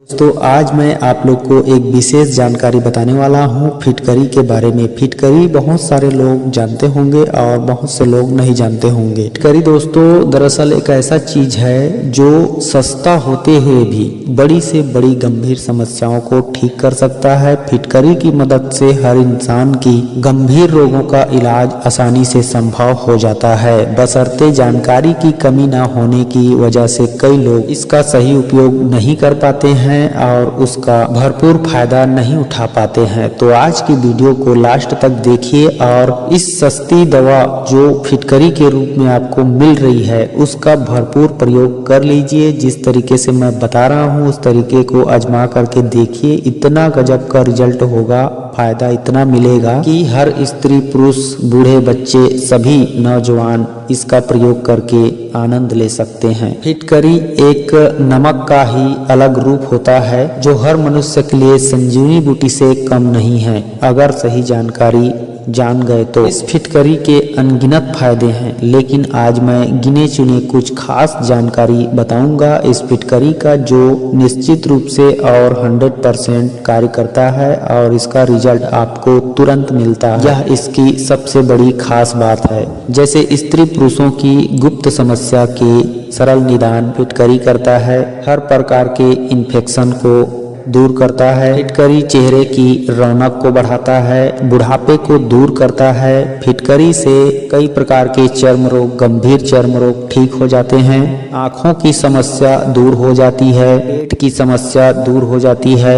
दोस्तों आज मैं आप लोग को एक विशेष जानकारी बताने वाला हूं फिटकरी के बारे में। फिटकरी बहुत सारे लोग जानते होंगे और बहुत से लोग नहीं जानते होंगे। फिटकरी दोस्तों दरअसल एक ऐसा चीज है जो सस्ता होते हुए भी बड़ी से बड़ी गंभीर समस्याओं को ठीक कर सकता है। फिटकरी की मदद से हर इंसान की गंभीर रोगों का इलाज आसानी से संभव हो जाता है, बशर्ते जानकारी की कमी न होने की वजह से कई लोग इसका सही उपयोग नहीं कर पाते हैं और उसका भरपूर फायदा नहीं उठा पाते हैं। तो आज की वीडियो को लास्ट तक देखिए और इस सस्ती दवा जो फिटकरी के रूप में आपको मिल रही है उसका भरपूर प्रयोग कर लीजिए। जिस तरीके से मैं बता रहा हूँ उस तरीके को आजमा करके देखिए, इतना गजब का रिजल्ट होगा, फायदा इतना मिलेगा कि हर स्त्री पुरुष बूढ़े बच्चे सभी नौजवान इसका प्रयोग करके आनंद ले सकते हैं। फिटकरी एक नमक का ही अलग रूप होता है जो हर मनुष्य के लिए संजीवनी बूटी से कम नहीं है, अगर सही जानकारी जान गए तो। इस फिटकरी के अनगिनत फायदे हैं, लेकिन आज मैं गिने चुने कुछ खास जानकारी बताऊंगा इस फिटकरी का जो निश्चित रूप से और 100% कार्य करता है और इसका रिजल्ट आपको तुरंत मिलता है। यह इसकी सबसे बड़ी खास बात है। जैसे स्त्री पुरुषों की गुप्त समस्या के सरल निदान फिटकरी करता है, हर प्रकार के इन्फेक्शन को दूर करता है। फिटकरी चेहरे की रौनक को बढ़ाता है, बुढ़ापे को दूर करता है। फिटकरी से कई प्रकार के चर्म रोग, गंभीर चर्म रोग ठीक हो जाते हैं। आँखों की समस्या दूर हो जाती है, पेट की समस्या दूर हो जाती है।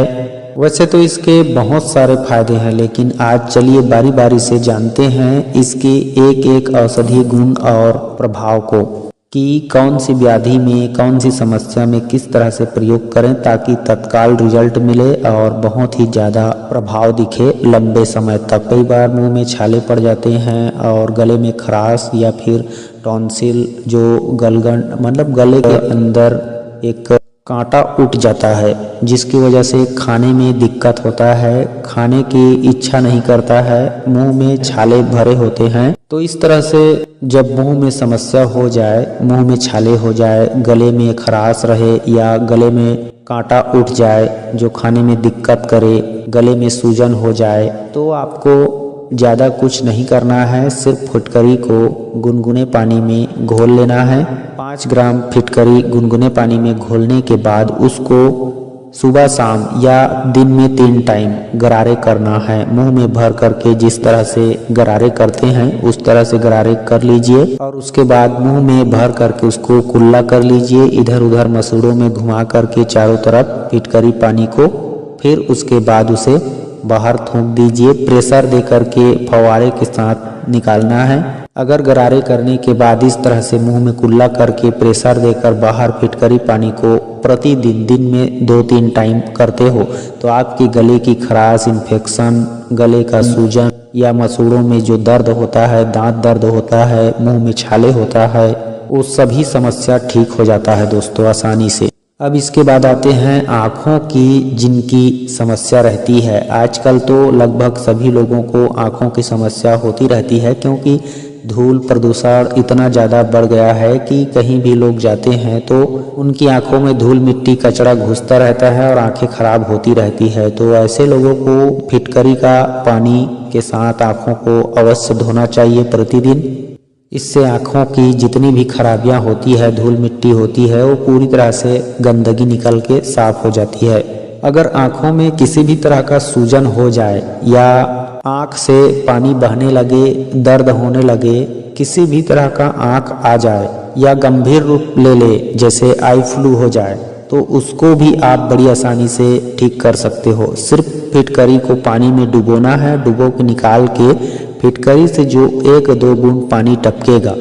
वैसे तो इसके बहुत सारे फायदे हैं, लेकिन आज चलिए बारी बारी से जानते हैं इसके एक एक औषधीय गुण और प्रभाव को कि कौन सी व्याधि में, कौन सी समस्या में किस तरह से प्रयोग करें ताकि तत्काल रिजल्ट मिले और बहुत ही ज़्यादा प्रभाव दिखे लंबे समय तक। कई बार मुंह में छाले पड़ जाते हैं और गले में खराश या फिर टॉन्सिल जो गलगंड मतलब गले के अंदर एक कांटा उठ जाता है जिसकी वजह से खाने में दिक्कत होता है, खाने की इच्छा नहीं करता है, मुंह में छाले भरे होते हैं। तो इस तरह से जब मुंह में समस्या हो जाए, मुंह में छाले हो जाए, गले में खराश रहे या गले में कांटा उठ जाए जो खाने में दिक्कत करे, गले में सूजन हो जाए, तो आपको ज़्यादा कुछ नहीं करना है। सिर्फ फिटकरी को गुनगुने पानी में घोल लेना है। 5 ग्राम फिटकरी गुनगुने पानी में घोलने के बाद उसको सुबह शाम या दिन में 3 टाइम गरारे करना है। मुंह में भर करके जिस तरह से गरारे करते हैं उस तरह से गरारे कर लीजिए और उसके बाद मुंह में भर करके उसको कुल्ला कर लीजिए, इधर उधर मसूड़ों में घुमा करके चारों तरफ फिटकरी पानी को। फिर उसके बाद उसे बाहर थूक दीजिए, प्रेशर दे करके फव्वारे के साथ निकालना है। अगर गरारे करने के बाद इस तरह से मुंह में कुल्ला करके प्रेशर देकर बाहर फिटकरी पानी को प्रतिदिन दिन में 2-3 टाइम करते हो तो आपकी गले की खराश, इन्फेक्शन, गले का सूजन या मसूड़ों में जो दर्द होता है, दांत दर्द होता है, मुंह में छाले होता है, वो सभी समस्या ठीक हो जाता है दोस्तों आसानी से। अब इसके बाद आते हैं आँखों की, जिनकी समस्या रहती है। आजकल तो लगभग सभी लोगों को आँखों की समस्या होती रहती है क्योंकि धूल प्रदूषण इतना ज़्यादा बढ़ गया है कि कहीं भी लोग जाते हैं तो उनकी आंखों में धूल मिट्टी कचरा घुसता रहता है और आंखें खराब होती रहती है। तो ऐसे लोगों को फिटकरी का पानी के साथ आंखों को अवश्य धोना चाहिए प्रतिदिन। इससे आँखों की जितनी भी खराबियाँ होती है, धूल मिट्टी होती है, वो पूरी तरह से गंदगी निकल के साफ हो जाती है। अगर आँखों में किसी भी तरह का सूजन हो जाए या आँख से पानी बहने लगे, दर्द होने लगे, किसी भी तरह का आँख आ जाए या गंभीर रूप ले ले जैसे आई फ्लू हो जाए तो उसको भी आप बड़ी आसानी से ठीक कर सकते हो। सिर्फ फिटकरी को पानी में डुबोना है, डुबो के निकाल के फिटकरी से जो 1-2 बूंद पानी टपकेगा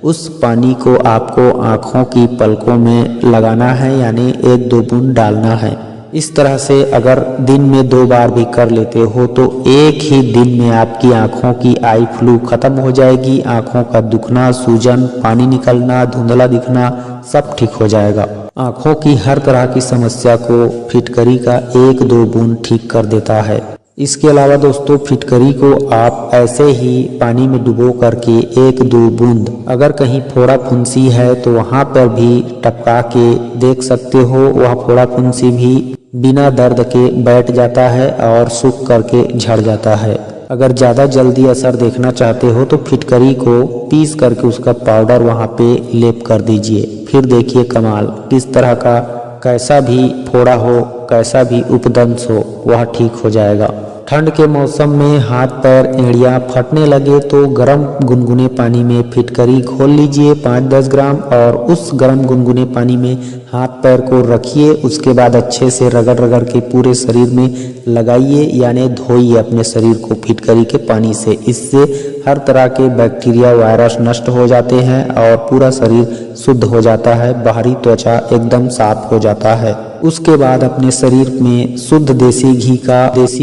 उस पानी को आपको आँखों की पलकों में लगाना है, यानी 1-2 बूंद डालना है। इस तरह से अगर दिन में 2 बार भी कर लेते हो तो एक ही दिन में आपकी आँखों की आई फ्लू खत्म हो जाएगी। आँखों का दुखना, सूजन, पानी निकलना, धुंधला दिखना सब ठीक हो जाएगा। आँखों की हर तरह की समस्या को फिटकरी का 1-2 बूंद ठीक कर देता है। इसके अलावा दोस्तों फिटकरी को आप ऐसे ही पानी में डुबो करके 1-2 बूंद अगर कहीं फोड़ा फुंसी है तो वहाँ पर भी टपका के देख सकते हो। वह फोड़ा फुंसी भी बिना दर्द के बैठ जाता है और सूख करके झड़ जाता है। अगर ज़्यादा जल्दी असर देखना चाहते हो तो फिटकरी को पीस करके उसका पाउडर वहाँ पे लेप कर दीजिए। फिर देखिए कमाल, किस तरह का कैसा भी फोड़ा हो, कैसा भी उपदंश हो, वह ठीक हो जाएगा। ठंड के मौसम में हाथ पैर एड़ियाँ फटने लगे तो गर्म गुनगुने पानी में फिटकरी घोल लीजिए 5-10 ग्राम और उस गर्म गुनगुने पानी में हाथ पैर को रखिए। उसके बाद अच्छे से रगड़ रगड़ के पूरे शरीर में लगाइए, यानी धोइए अपने शरीर को फिटकरी के पानी से। इससे हर तरह के बैक्टीरिया वायरस नष्ट हो जाते हैं और पूरा शरीर शुद्ध हो जाता है, बाहरी त्वचा एकदम साफ हो जाता है। उसके बाद अपने शरीर में शुद्ध देसी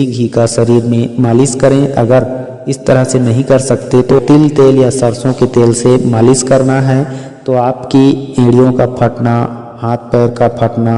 घी का शरीर में मालिश करें। अगर इस तरह से नहीं कर सकते तो तिल तेल या सरसों के तेल से मालिश करना है तो आपकी एड़ियों का फटना, हाथ पैर का फटना,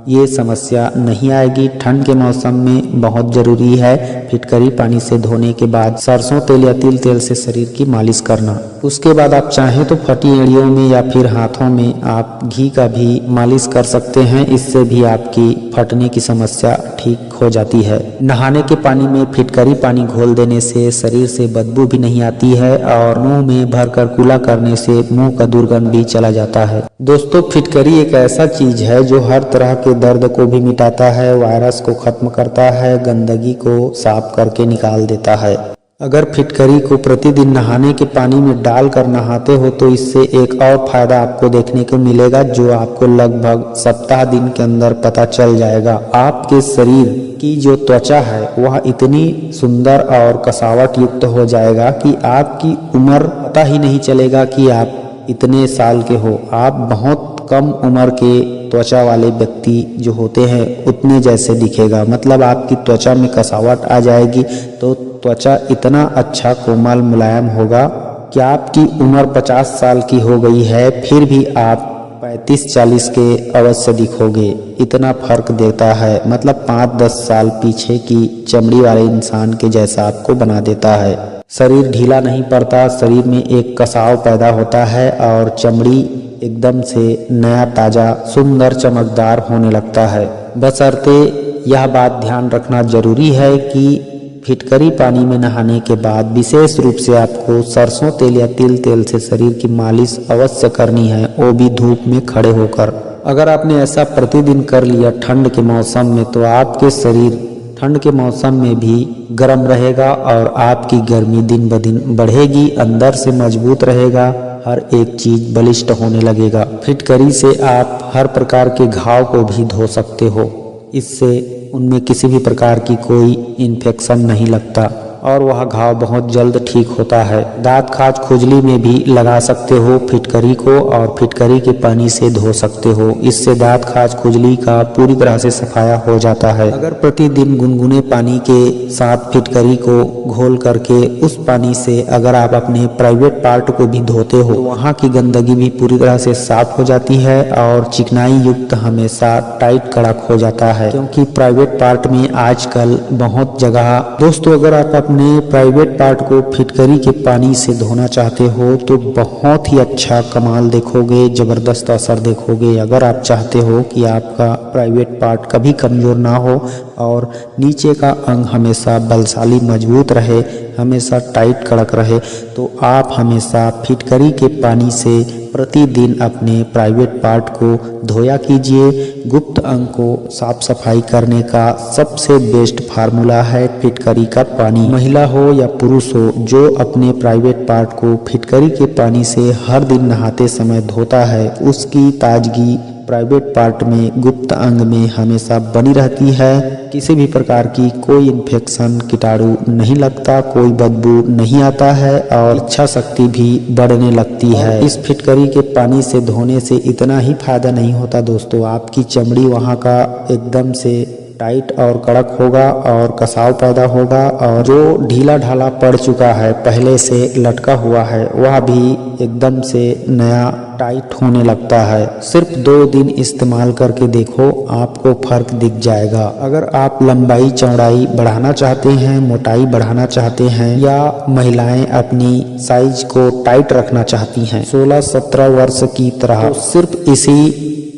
ये समस्या नहीं आएगी। ठंड के मौसम में बहुत ज़रूरी है फिटकरी पानी से धोने के बाद सरसों तेल या तिल तेल से शरीर की मालिश करना। उसके बाद आप चाहें तो फटी एड़ियों में या फिर हाथों में आप घी का भी मालिश कर सकते हैं। इससे भी आपकी फटने की समस्या ठीक हो जाती है। नहाने के पानी में फिटकरी पानी घोल देने से शरीर से बदबू भी नहीं आती है और मुंह में भरकर कुल्ला करने से मुंह का दुर्गंध भी चला जाता है। दोस्तों, फिटकरी एक ऐसा चीज है जो हर तरह के दर्द को भी मिटाता है, वायरस को खत्म करता है, गंदगी को साफ करके निकाल देता है। अगर फिटकरी को प्रतिदिन नहाने के पानी में डालकर नहाते हो तो इससे एक और फायदा आपको देखने को मिलेगा जो आपको लगभग सप्ताह दिन के अंदर पता चल जाएगा। आपके शरीर की जो त्वचा है वह इतनी सुंदर और कसावट युक्त हो जाएगा कि आपकी उम्र पता ही नहीं चलेगा कि आप इतने साल के हो। आप बहुत कम उम्र के त्वचा वाले व्यक्ति जो होते हैं उतने जैसे दिखेगा, मतलब आपकी त्वचा में कसावट आ जाएगी तो त्वचा इतना अच्छा कोमल मुलायम होगा कि आपकी उम्र 50 साल की हो गई है फिर भी आप 35-40 के अवश्य दिखोगे। इतना फर्क देता है, मतलब 5-10 साल पीछे की चमड़ी वाले इंसान के जैसा आपको बना देता है। शरीर ढीला नहीं पड़ता, शरीर में एक कसाव पैदा होता है और चमड़ी एकदम से नया ताजा सुंदर चमकदार होने लगता है। बशर्ते यह बात ध्यान रखना जरूरी है कि फिटकरी पानी में नहाने के बाद विशेष रूप से आपको सरसों तेल या तिल तेल से शरीर की मालिश अवश्य करनी है, वो भी धूप में खड़े होकर। अगर आपने ऐसा प्रतिदिन कर लिया ठंड के मौसम में तो आपके शरीर ठंड के मौसम में भी गर्म रहेगा और आपकी गर्मी दिन ब दिन बढ़ेगी, अंदर से मजबूत रहेगा, हर एक चीज बलिष्ठ होने लगेगा। फिटकरी से आप हर प्रकार के घाव को भी धो सकते हो, इससे उनमें किसी भी प्रकार की कोई इन्फेक्शन नहीं लगता और वह घाव बहुत जल्द ठीक होता है। दांत खाज खुजली में भी लगा सकते हो फिटकरी को और फिटकरी के पानी से धो सकते हो, इससे दांत खाज खुजली का पूरी तरह से सफाया हो जाता है। अगर प्रतिदिन गुनगुने पानी के साथ फिटकरी को घोल करके उस पानी से अगर आप अपने प्राइवेट पार्ट को भी धोते हो तो वहाँ की गंदगी भी पूरी तरह से साफ हो जाती है और चिकनाई युक्त हमेशा टाइट कड़क हो जाता है, क्योंकि प्राइवेट पार्ट में आजकल बहुत जगह दोस्तों अगर आप अपने प्राइवेट पार्ट को फिटकरी के पानी से धोना चाहते हो तो बहुत ही अच्छा कमाल देखोगे, जबरदस्त असर देखोगे। अगर आप चाहते हो कि आपका प्राइवेट पार्ट कभी कमजोर ना हो और नीचे का अंग हमेशा बलशाली मजबूत रहे, हमेशा टाइट कड़क रहे, तो आप हमेशा फिटकरी के पानी से प्रतिदिन अपने प्राइवेट पार्ट को धोया कीजिए। गुप्त अंग को साफ सफाई करने का सबसे बेस्ट फार्मूला है फिटकरी का पानी। महिला हो या पुरुष हो, जो अपने प्राइवेट पार्ट को फिटकरी के पानी से हर दिन नहाते समय धोता है उसकी ताजगी प्राइवेट पार्ट में गुप्त अंग में हमेशा बनी रहती है। किसी भी प्रकार की कोई इन्फेक्शन कीटाणु नहीं लगता, कोई बदबू नहीं आता है और इच्छा शक्ति भी बढ़ने लगती है। इस फिटकरी के पानी से धोने से इतना ही फायदा नहीं होता दोस्तों, आपकी चमड़ी वहाँ का एकदम से टाइट और कड़क होगा और कसाव पैदा होगा और जो ढीला ढाला पड़ चुका है पहले से लटका हुआ है वह भी एकदम से नया टाइट होने लगता है। सिर्फ 2 दिन इस्तेमाल करके देखो, आपको फर्क दिख जाएगा। अगर आप लंबाई चौड़ाई बढ़ाना चाहते हैं, मोटाई बढ़ाना चाहते हैं या महिलाएं अपनी साइज को टाइट रखना चाहती हैं 16-17 वर्ष की तरह, तो सिर्फ इसी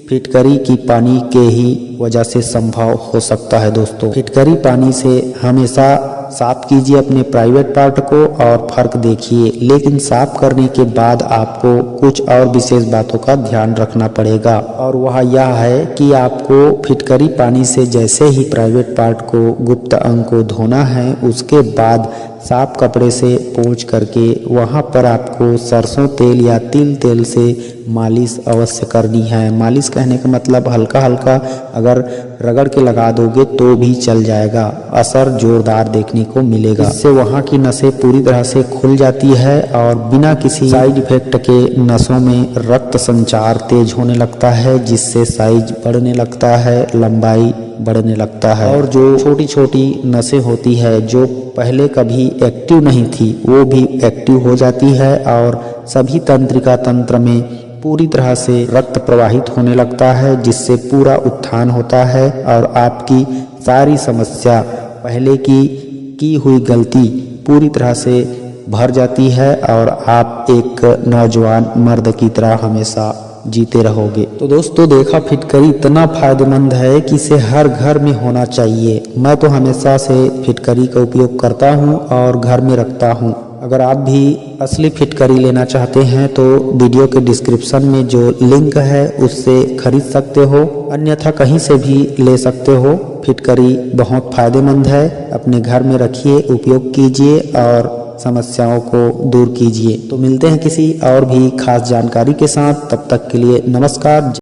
फिटकरी की पानी के ही वजह से संभव हो सकता है दोस्तों। फिटकरी पानी से हमेशा साफ कीजिए अपने प्राइवेट पार्ट को और फर्क देखिए, लेकिन साफ करने के बाद आपको कुछ और विशेष बातों का ध्यान रखना पड़ेगा, और वह यह है कि आपको फिटकरी पानी से जैसे ही प्राइवेट पार्ट को, गुप्त अंग को धोना है, उसके बाद साफ कपड़े से पोंछ करके वहां पर आपको सरसों तेल या तिल तेल से मालिश अवश्य करनी है। मालिश कहने का मतलब हल्का हल्का अगर रगड़ के लगा दोगे तो भी चल जाएगा, असर जोरदार देखने को मिलेगा। इससे वहां की नसें पूरी तरह से खुल जाती है और बिना किसी साइड इफेक्ट के नसों में रक्त संचार तेज होने लगता है, जिससे साइज बढ़ने लगता है, लंबाई बढ़ने लगता है, और जो छोटी छोटी नसें होती है जो पहले कभी एक्टिव नहीं थी वो भी एक्टिव हो जाती है, और सभी तंत्रिका तंत्र में पूरी तरह से रक्त प्रवाहित होने लगता है, जिससे पूरा उत्थान होता है और आपकी सारी समस्या, पहले की हुई गलती पूरी तरह से भर जाती है और आप एक नौजवान मर्द की तरह हमेशा जीते रहोगे। तो दोस्तों देखा, फिटकरी इतना फायदेमंद है कि इसे हर घर में होना चाहिए। मैं तो हमेशा से फिटकरी का उपयोग करता हूं और घर में रखता हूं। अगर आप भी असली फिटकरी लेना चाहते हैं तो वीडियो के डिस्क्रिप्शन में जो लिंक है उससे खरीद सकते हो, अन्यथा कहीं से भी ले सकते हो। फिटकरी बहुत फायदेमंद है, अपने घर में रखिए, उपयोग कीजिए और समस्याओं को दूर कीजिए। तो मिलते हैं किसी और भी खास जानकारी के साथ, तब तक के लिए नमस्कार।